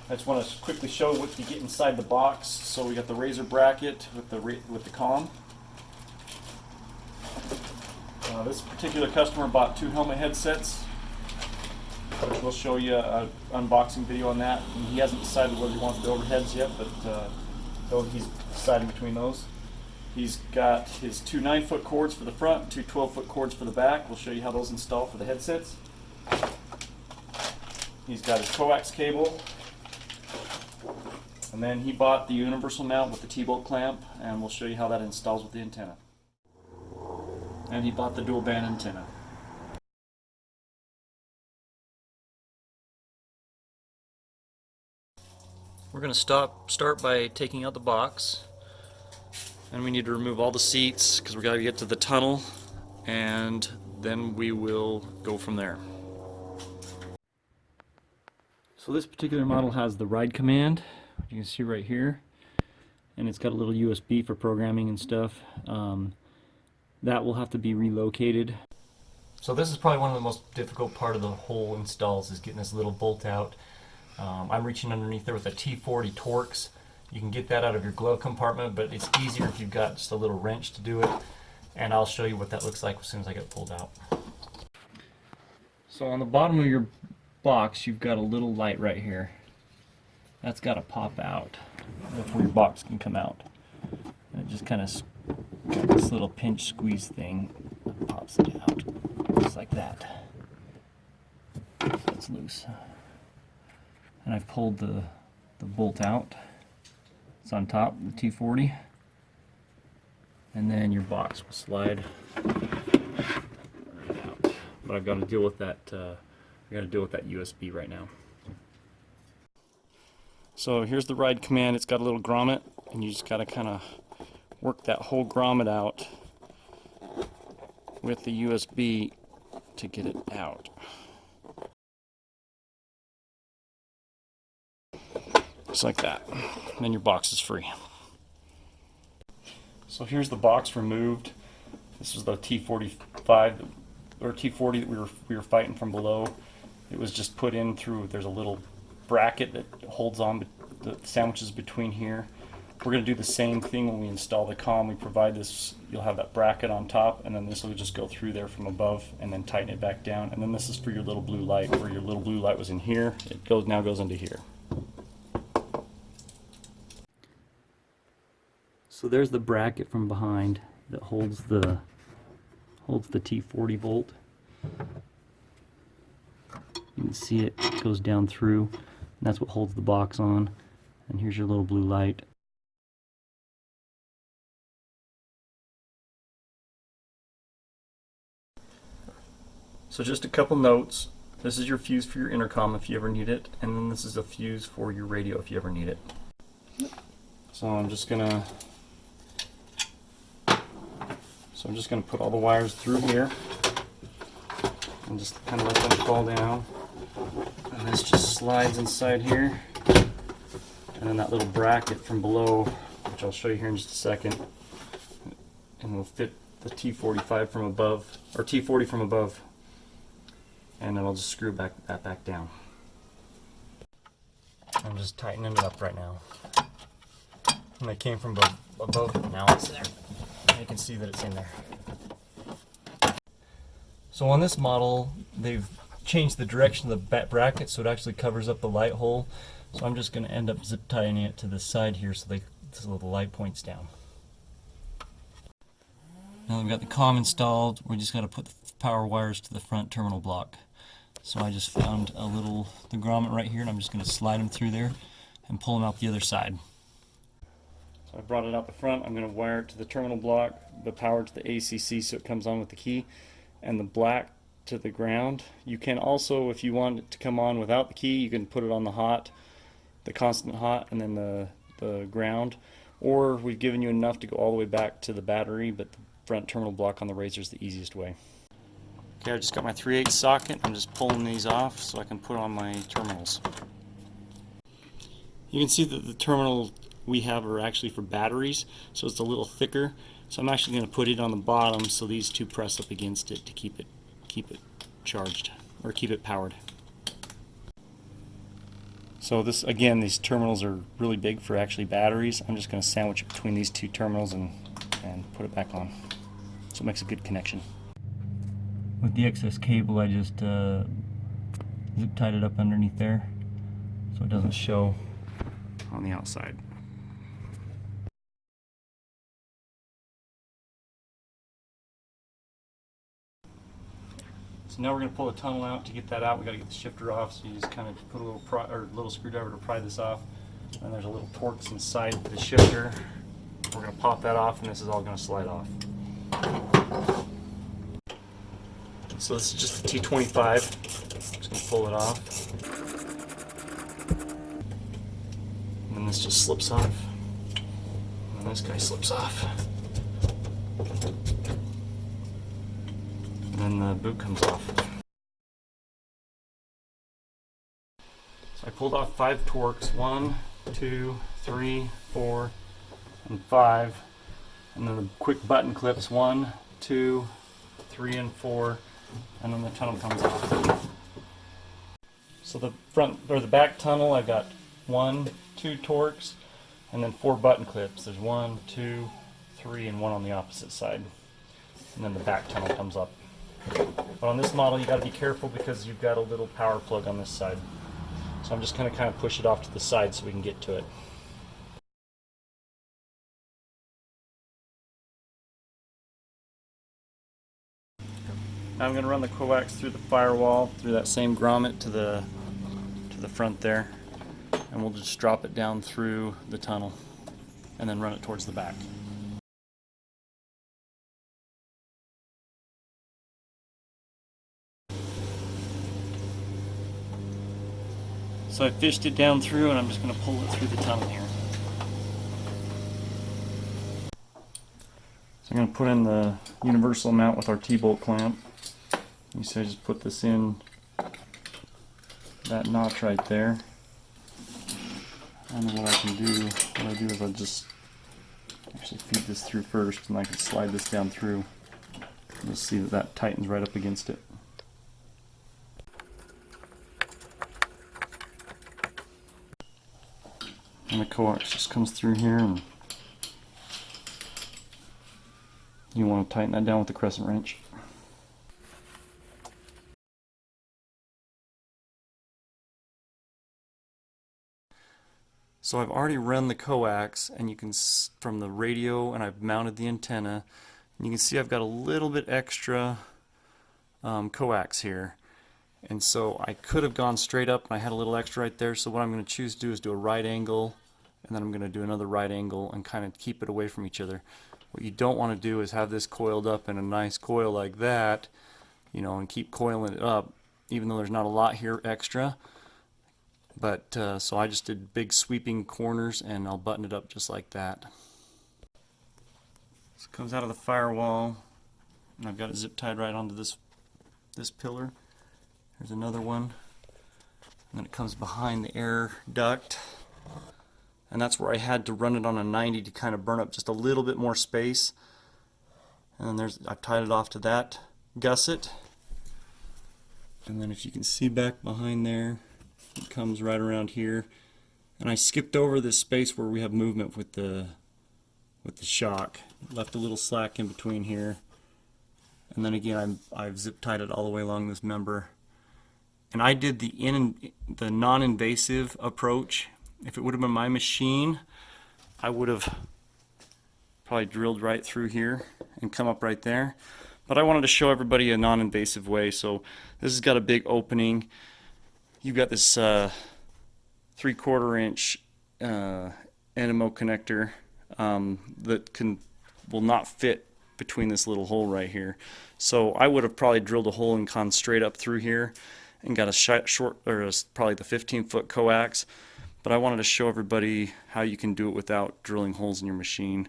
I just want to quickly show what you get inside the box. So we got the RZR bracket with the comm. This particular customer bought 2 helmet headsets, which we'll show you an unboxing video on that. And he hasn't decided whether he wants the overheads yet, but he's deciding between those. He's got his 2 9-foot cords for the front, 2 12-foot cords for the back. We'll show you how those install for the headsets. He's got his coax cable. And then he bought the universal mount with the T-bolt clamp, and we'll show you how that installs with the antenna. And he bought the dual band antenna. We're going to start by taking out the box, and we need to remove all the seats because we got to get to the tunnel, and then we will go from there. So this particular model has the ride command, you can see right here, and it's got a little USB for programming and stuff. That will have to be relocated. So this is probably one of the most difficult part of the whole installs, is getting this little bolt out. I'm reaching underneath there with a T40 Torx. You can get that out of your glove compartment, but it's easier if you've got just a little wrench to do it. And I'll show you what that looks like as soon as I get it pulled out. So on the bottom of your box, you've got a little light right here. That's got to pop out. That's where your box can come out. And it just kind of got this little pinch squeeze thing that pops it out, just like that. It's loose. And I've pulled the bolt out. It's on top, the T40. And then your box will slide right out. But I've got to deal with that. I got to deal with that USB right now. So here's the ride command. It's got a little grommet, and you just got to kind of work that whole grommet out with the USB to get it out. Just like that. And then your box is free. So here's the box removed. This is the T45 or T40 that we were fighting from below. It was just put in through, there's a little bracket that holds on the sandwiches between here. We're going to do the same thing when we install the comm. We provide this, you'll have that bracket on top, and then this will just go through there from above and then tighten it back down. And then this is for your little blue light. Where your little blue light was in here, it now goes into here. So there's the bracket from behind that holds the T40 bolt. You can see it goes down through, and that's what holds the box on. And here's your little blue light. So just a couple notes. This is your fuse for your intercom if you ever need it, and then this is a fuse for your radio if you ever need it. So I'm just gonna put all the wires through here and just kind of let them fall down. And this just slides inside here. And then that little bracket from below, which I'll show you here in just a second, and we'll fit the T45 from above, or T40 from above. And then I'll just screw that back down. I'm just tightening it up right now. And it came from above, but now it's there. You can see that it's in there. So on this model, they've changed the direction of the bracket so it actually covers up the light hole. So I'm just going to end up zip tying it to the side here so the light points down. Now that we've got the comm installed, we just got to put the power wires to the front terminal block. So I just found the grommet right here, and I'm just going to slide them through there and pull them out the other side. So I brought it out the front. I'm going to wire it to the terminal block, the power to the ACC so it comes on with the key, and the black to the ground. You can also, if you want it to come on without the key, you can put it on the constant hot, and then the ground. Or we've given you enough to go all the way back to the battery, but the front terminal block on the RZR is the easiest way. Okay, I just got my 3/8 socket. I'm just pulling these off so I can put on my terminals. You can see that the terminal we have are actually for batteries, so it's a little thicker. So I'm actually going to put it on the bottom so these two press up against it to keep it charged, or keep it powered. So this, again, these terminals are really big for actually batteries. I'm just going to sandwich it between these two terminals and put it back on. So it makes a good connection. With the excess cable, I just zip tied it up underneath there so it doesn't show on the outside. So now we're going to pull the tunnel out. To get that out, we got to get the shifter off. So you just kind of put a little screwdriver to pry this off. And there's a little Torx inside the shifter. We're going to pop that off, and this is all going to slide off. So this is just the T25. Just going to pull it off. And then this just slips off. And then this guy slips off. And then the boot comes off. So I pulled off 5 Torx, 1, 2, 3, 4, and 5. And then the quick button clips, 1, 2, 3, and 4. And then the tunnel comes off. So the front or the back tunnel, I've got 1, 2 Torx, and then 4 button clips. There's 1, 2, 3, and 1 on the opposite side. And then the back tunnel comes up. But on this model, you got to be careful because you've got a little power plug on this side. So I'm just going to kind of push it off to the side so we can get to it. Now I'm going to run the coax through the firewall, through that same grommet to the front there, and we'll just drop it down through the tunnel and then run it towards the back. So I fished it down through, and I'm just going to pull it through the tunnel here. So I'm going to put in the universal mount with our T-bolt clamp. You see I just put this in that notch right there. And then what I do is I just actually feed this through first, and I can slide this down through. You'll see that that tightens right up against it. And the coax just comes through here, and you want to tighten that down with the crescent wrench. So I've already run the coax, and you can from the radio, and I've mounted the antenna, and you can see I've got a little bit extra coax here. And so I could have gone straight up, and I had a little extra right there. So what I'm going to choose to do is do a right angle, and then I'm going to do another right angle and kind of keep it away from each other. What you don't want to do is have this coiled up in a nice coil like that, you know, and keep coiling it up, even though there's not a lot here extra. But so I just did big sweeping corners, and I'll button it up just like that. So it comes out of the firewall, and I've got it zip tied right onto this pillar. There's another one, and then it comes behind the air duct, and that's where I had to run it on a 90 to kind of burn up just a little bit more space. And then I've tied it off to that gusset, and then if you can see back behind there, it comes right around here. And I skipped over this space where we have movement with the shock, left a little slack in between here, and then again I've zip tied it all the way along this member. And I did the non-invasive approach. If it would have been my machine, I would have probably drilled right through here and come up right there. But I wanted to show everybody a non-invasive way. So this has got a big opening. You've got this 3/4 inch NMO connector that will not fit between this little hole right here. So I would have probably drilled a hole and gone straight up through here and got a short, or probably the 15-foot coax. But I wanted to show everybody how you can do it without drilling holes in your machine.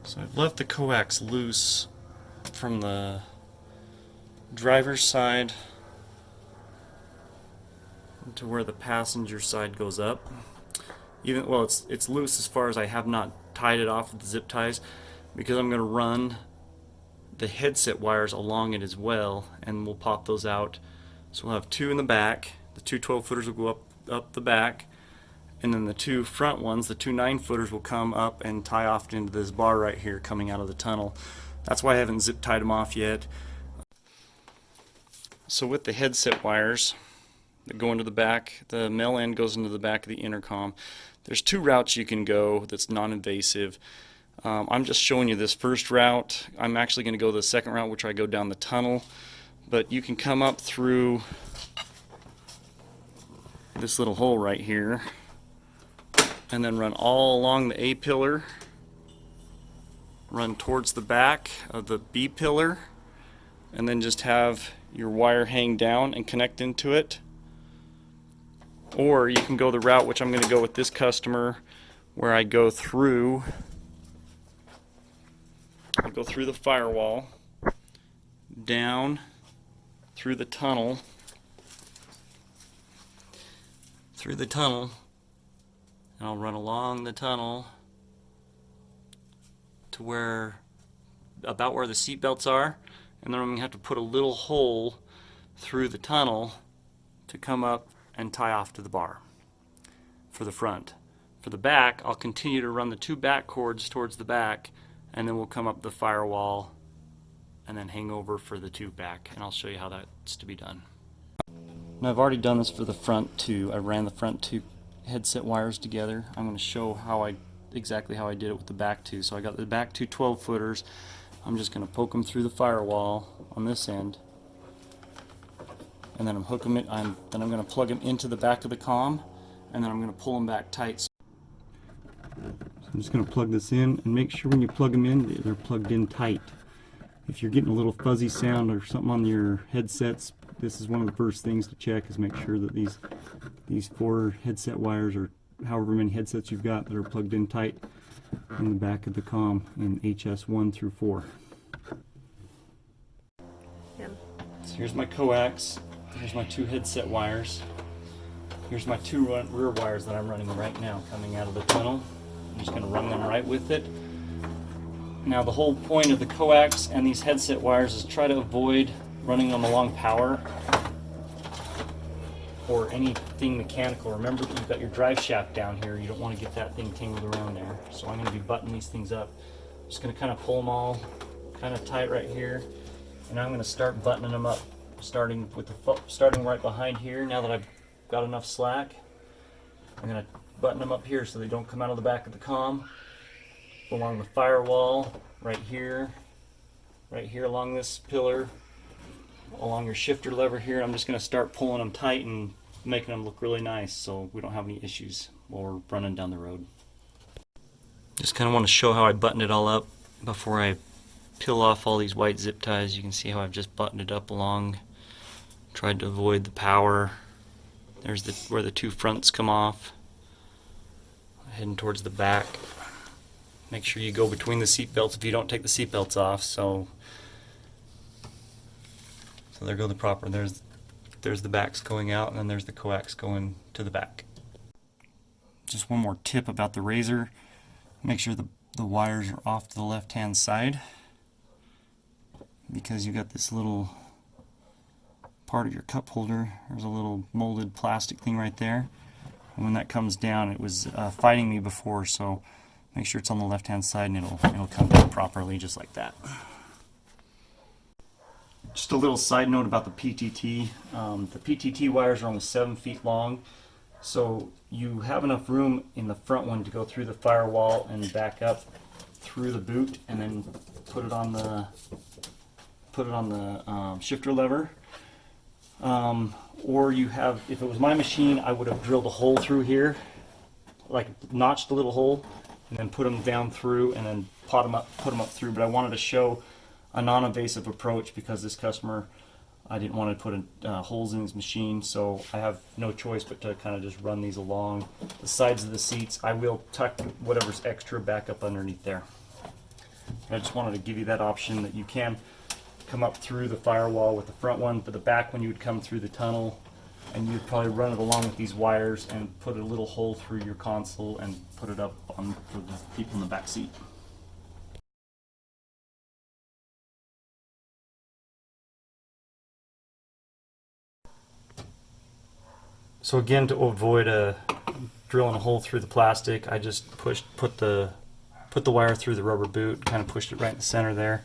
So I've left the coax loose from the driver's side to where the passenger side goes up. Well, it's loose as far as I have not tied it off with the zip ties, because I'm going to run the headset wires along it as well, and we'll pop those out. So we'll have 2 in the back, The two 12-footers will go up the back, and then the two front ones, the two 9-footers, will come up and tie off into this bar right here coming out of the tunnel. That's why I haven't zip tied them off yet. So with the headset wires that go into the back, the male end goes into the back of the intercom. There's two routes you can go that's non-invasive. I'm just showing you this first route. I'm actually going to go the second route, which I go down the tunnel. But you can come up through this little hole right here and then run all along the A pillar, run towards the back of the B pillar, and then just have your wire hang down and connect into it. Or you can go the route which I'm going to go with this customer, where I go through the firewall, down through the tunnel, and I'll run along the tunnel to about where the seat belts are, and then I'm going to have to put a little hole through the tunnel to come up and tie off to the bar for the front. For the back, I'll continue to run the two back cords towards the back, and then we'll come up the firewall and then hang over for the two back, and I'll show you how that's to be done. Now I've already done this for the front two. I ran the front two headset wires together. I'm going to show exactly how I did it with the back two. So I got the back two 12-footers. I'm just going to poke them through the firewall on this end, and then I'm going to plug them into the back of the comm, and then I'm going to pull them back tight. So I'm just going to plug this in, and make sure when you plug them in, they're plugged in tight. If you're getting a little fuzzy sound or something on your headsets, this is one of the first things to check, is make sure that these 4 headset wires, or however many headsets you've got, that are plugged in tight in the back of the comm in HS1 through 4. Yeah. So here's my coax, here's my 2 headset wires, here's my 2 rear wires that I'm running right now coming out of the tunnel. I'm just going to run them right with it. Now the whole point of the coax and these headset wires is try to avoid running them along power or anything mechanical. Remember that you've got your drive shaft down here. You don't want to get that thing tangled around there. So I'm going to be buttoning these things up. I'm just going to kind of pull them all kind of tight right here, and I'm going to start buttoning them up, starting right behind here. Now that I've got enough slack, I'm going to button them up here so they don't come out of the back of the comm, along the firewall right here along this pillar, along your shifter lever here. I'm just going to start pulling them tight and making them look really nice so we don't have any issues while we're running down the road. Just kind of want to show how I buttoned it all up before I peel off all these white zip ties. You can see how I've just buttoned it up along, tried to avoid the power. There's where the 2 fronts come off, heading towards the back. Make sure you go between the seat belts if you don't take the seat belts off. So there go the proper. There's the backs going out, and then there's the coax going to the back. Just one more tip about the razor: make sure the wires are off to the left-hand side, because you got this little part of your cup holder. There's a little molded plastic thing right there, and when that comes down, it was fighting me before. So make sure it's on the left-hand side, and it'll come down properly, just like that. Just a little side note about the PTT. The PTT wires are only 7 feet long, so you have enough room in the front one to go through the firewall and back up through the boot, and then put it on the shifter lever. Or if it was my machine, I would have drilled a hole through here, like notched a little hole, and then put them down through, and then put them up through. But I wanted to show a non-invasive approach, because this customer, I didn't want to put holes in his machine, so I have no choice but to kind of just run these along the sides of the seats. I will tuck whatever's extra back up underneath there. I just wanted to give you that option, that you can come up through the firewall with the front one, but the back one you would come through the tunnel, and you'd probably run it along with these wires and put a little hole through your console and put it up for the people in the back seat. So again, to avoid drilling a hole through the plastic, I just put the wire through the rubber boot, kind of pushed it right in the center there,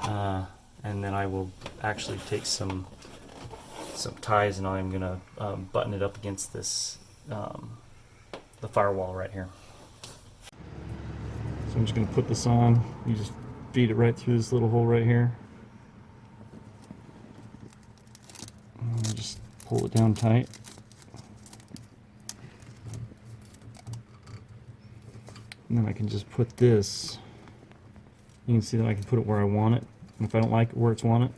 and then I will actually take some ties, and I'm gonna button it up against this the firewall right here. So I'm just gonna put this on. You just feed it right through this little hole right here, and just pull it down tight. And then I can just put this, you can see that I can put it where I want it. And if I don't like it where it's wanted,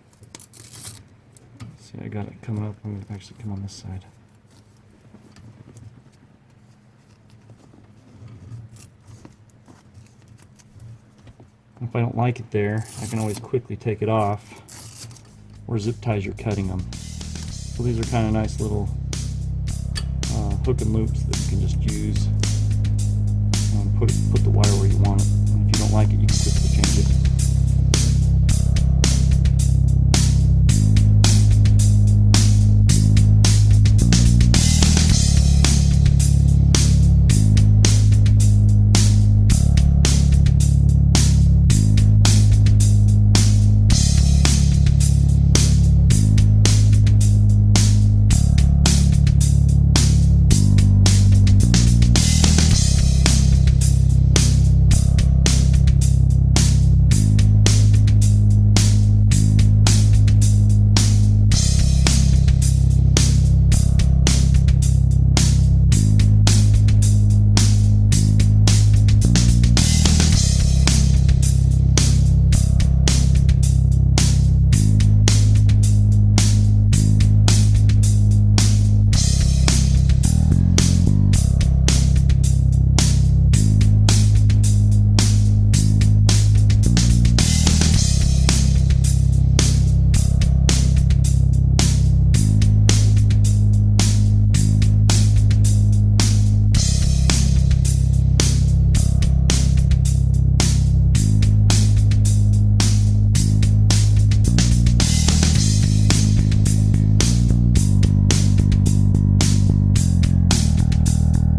see, I got it coming up. I'm going to actually come on this side. If I don't like it there, I can always quickly take it off, or zip ties you're cutting them. So these are kind of nice little hook and loops that you can just use. Put the wire where you want it, and if you don't like it, you can quickly change it.